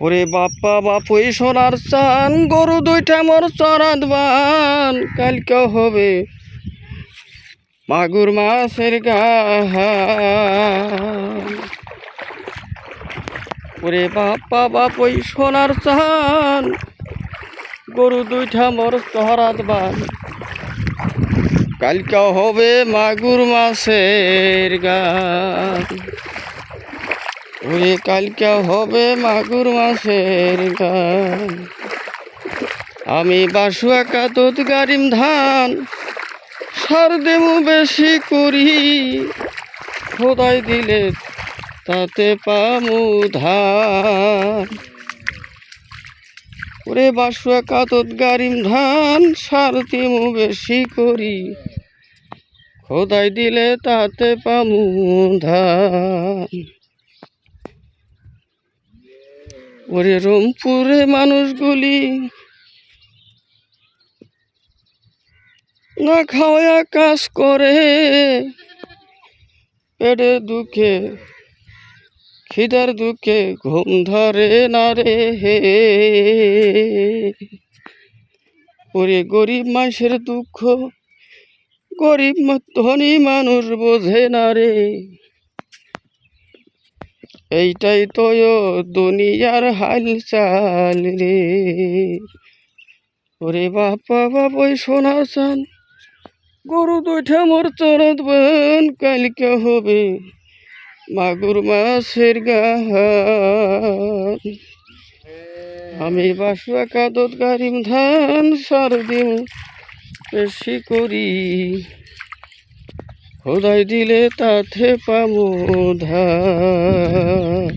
ওরে বাপ্পা বাপুই সোনার চান গরু দুইটা মোর চরাত বান কালকে হবে মাগুর মাছের গান। ওরে বাপ্পা বাপুই সোনার চান গরু দুইটা মোর চরাত বান কালকে হবে মাগুর মাছের গান। ওরে কালকে হবে মাগুর মাছের গান। আমি বাসুয়া কাতত গারিম ধান সার দেমু বেশি করি খোদাই দিলে তাতে পামু ধান। ওরে বাসুয়া কাতত গারিম ধান সার দেমু বেশি করি খোদাই দিলে তাতে পামু ধান। ওরে রংপুরে মানুষগুলি না খাওয়া কাজ করে পেটের দুঃখে খিদার দুঃখে ঘুম ধরে না রে হে। ওরে গরিব মানুষের দুঃখ গরিব ধনী মানুষ বোঝে না রে। এইটাই তো দুনিয়ার হালচাল রে। ওরে বাপ্পা বাপুই সোনার চান গরু দুইটা মোর চরাত বান কালকে হবে মাগুর মাছের গান। আমি বাসুয়া কাদত গারিম ধান সার দিম বেশি করি খোদাই দিলে তাতে পামু ধান।